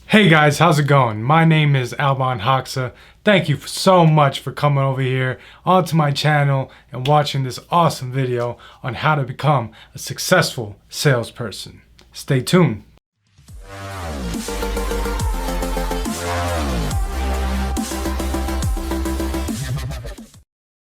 Hey guys, how's it going? My name is Alban Hoxa. Thank you so much for coming over here onto my channel and watching this awesome video on how to become a successful salesperson. Stay tuned.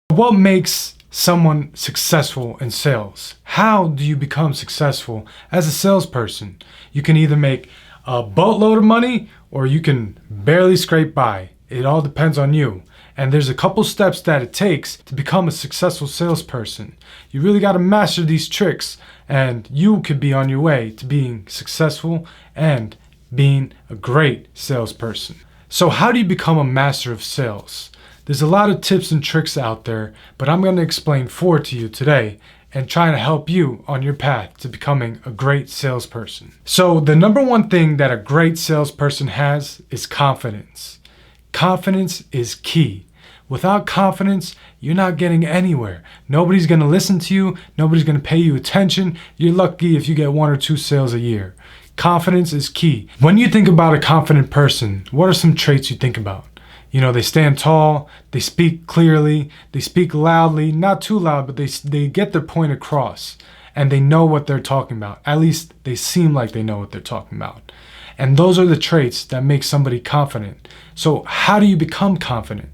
What makes someone successful in sales? How do you become successful as a salesperson? You can either make a boatload of money or you can barely scrape by. It all depends on you. And there's a couple steps that it takes to become a successful salesperson. You really got to master these tricks and you could be on your way to being successful and being a great salesperson. So how do you become a master of sales? There's a lot of tips and tricks out there, but I'm going to explain 4 to you today and trying to help you on your path to becoming a great salesperson. So the number one thing that a great salesperson has is confidence. Confidence is key. Without confidence, you're not getting anywhere. Nobody's going to listen to you. Nobody's going to pay you attention. You're lucky if you get 1 or 2 sales a year. Confidence is key. When you think about a confident person, what are some traits you think about? You know, they stand tall, they speak clearly, they speak loudly, not too loud, but they get their point across and they know what they're talking about. At least they seem like they know what they're talking about. And those are the traits that make somebody confident. So how do you become confident?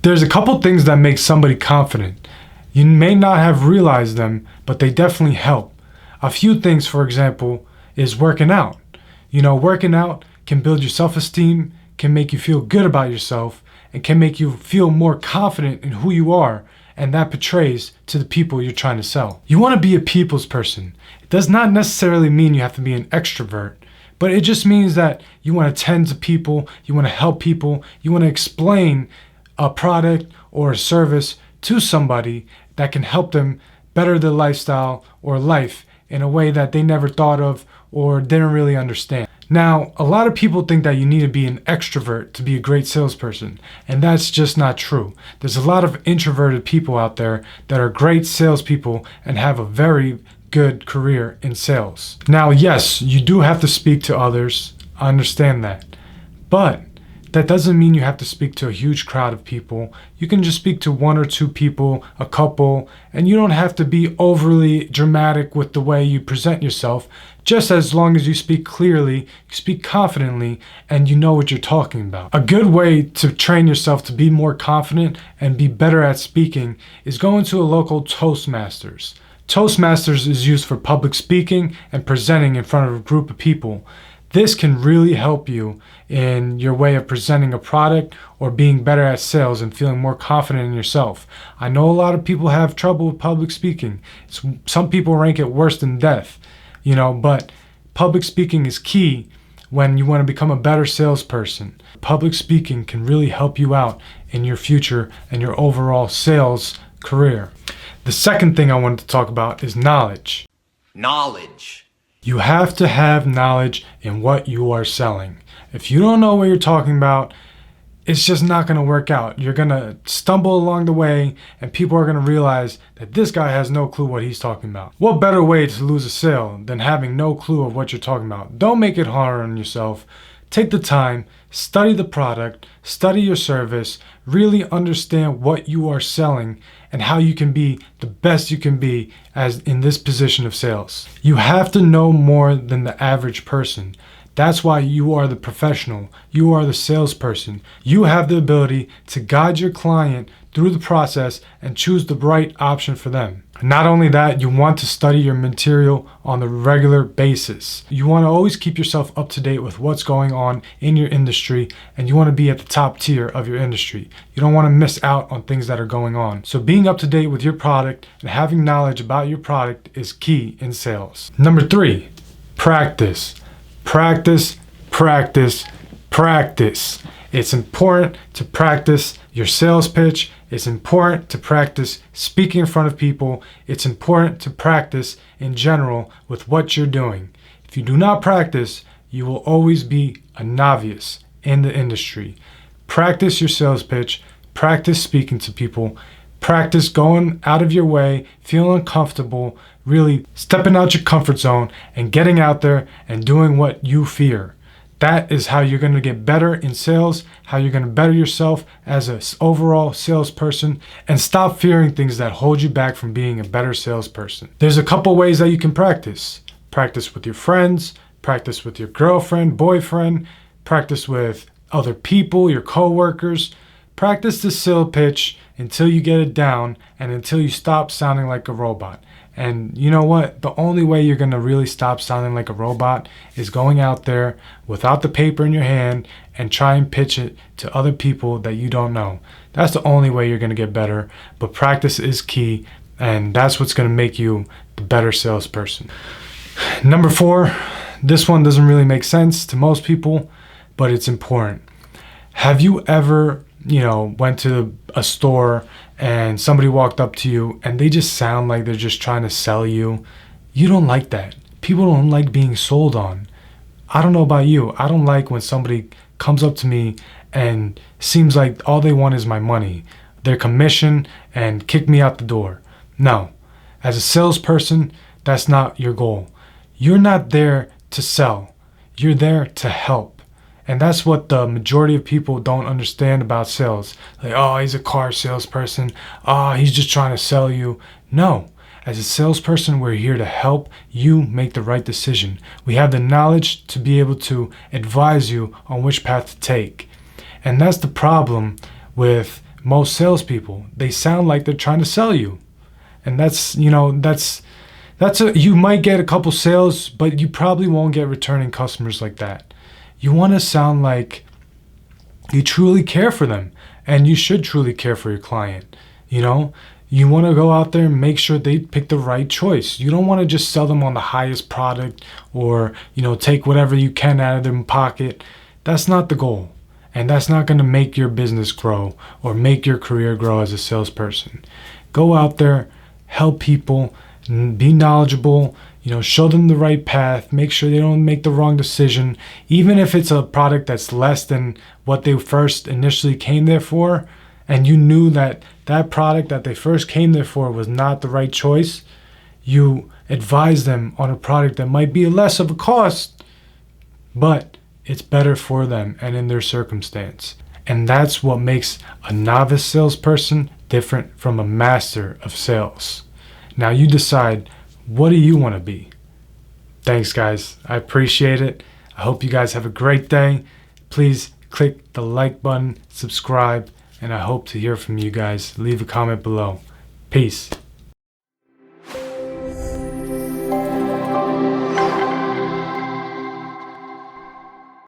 There's a couple things that make somebody confident. You may not have realized them, but they definitely help. A few things, for example, is working out. You know, working out can build your self-esteem, can make you feel good about yourself, and can make you feel more confident in who you are, and that portrays to the people you're trying to sell. You want to be a people's person. It does not necessarily mean you have to be an extrovert, but it just means that you want to tend to people, you want to help people, you want to explain a product or a service to somebody that can help them better their lifestyle or life in a way that they never thought of or didn't really understand. Now, a lot of people think that you need to be an extrovert to be a great salesperson, and that's just not true. There's a lot of introverted people out there that are great salespeople and have a very good career in sales. Now, yes, you do have to speak to others. I understand that. But that doesn't mean you have to speak to a huge crowd of people. You can just speak to 1 or 2 people, a couple, and you don't have to be overly dramatic with the way you present yourself, just as long as you speak clearly, you speak confidently, and you know what you're talking about. A good way to train yourself to be more confident and be better at speaking is going to a local Toastmasters. Toastmasters is used for public speaking and presenting in front of a group of people. This can really help you in your way of presenting a product or being better at sales and feeling more confident in yourself. I know a lot of people have trouble with public speaking. Some people rank it worse than death, but public speaking is key when you want to become a better salesperson. Public speaking can really help you out in your future and your overall sales career. The second thing I wanted to talk about is knowledge. Knowledge. You have to have knowledge in what you are selling. If you don't know what you're talking about, it's just not going to work out. You're going to stumble along the way and people are going to realize that this guy has no clue what he's talking about. What better way to lose a sale than having no clue of what you're talking about? Don't make it hard on yourself. Take the time, study the product, study your service, really understand what you are selling and how you can be the best you can be as in this position of sales. You have to know more than the average person. That's why you are the professional. You are the salesperson. You have the ability to guide your client through the process and choose the right option for them. Not only that, you want to study your material on a regular basis. You want to always keep yourself up to date with what's going on in your industry, and you want to be at the top tier of your industry. You don't want to miss out on things that are going on. So being up to date with your product and having knowledge about your product is key in sales. Number 3, practice. Practice, practice, practice. It's important to practice your sales pitch. It's important to practice speaking in front of people. It's important to practice in general with what you're doing. If you do not practice, you will always be a novice in the industry. Practice your sales pitch. Practice speaking to people. Practice going out of your way, feeling uncomfortable, really stepping out your comfort zone and getting out there and doing what you fear. That is how you're going to get better in sales, how you're going to better yourself as an overall salesperson, and stop fearing things that hold you back from being a better salesperson. There's a couple ways that you can practice. Practice with your friends, practice with your girlfriend, boyfriend, practice with other people, your coworkers. Practice the sales pitch until you get it down and until you stop sounding like a robot. And you know what? The only way you're going to really stop sounding like a robot is going out there without the paper in your hand and try and pitch it to other people that you don't know. That's the only way you're going to get better. But practice is key, and that's what's going to make you the better salesperson. Number 4, this one doesn't really make sense to most people, but it's important. Have you ever, went to a store and somebody walked up to you and they just sound like they're just trying to sell you? You don't like that. People don't like being sold on. I don't know about you. I don't like when somebody comes up to me and seems like all they want is my money, their commission, and kick me out the door. No. As a salesperson, that's not your goal. You're not there to sell. You're there to help. And that's what the majority of people don't understand about sales. Like, oh, he's a car salesperson. Oh, he's just trying to sell you. No. As a salesperson, we're here to help you make the right decision. We have the knowledge to be able to advise you on which path to take. And that's the problem with most salespeople. They sound like they're trying to sell you. And you might get a couple sales, but you probably won't get returning customers like that. You want to sound like you truly care for them, and you should truly care for your client. You want to go out there and make sure they pick the right choice. You don't want to just sell them on the highest product or, take whatever you can out of their pocket. That's not the goal. And that's not going to make your business grow or make your career grow as a salesperson. Go out there, help people, be knowledgeable, show them the right path, make sure they don't make the wrong decision. Even if it's a product that's less than what they first initially came there for, and you knew that that product that they first came there for was not the right choice, you advise them on a product that might be less of a cost, but it's better for them and in their circumstance. And that's what makes a novice salesperson different from a master of sales. Now you decide, what do you want to be? Thanks, guys. I appreciate it. I hope you guys have a great day. Please click the like button, subscribe, and I hope to hear from you guys. Leave a comment below. Peace.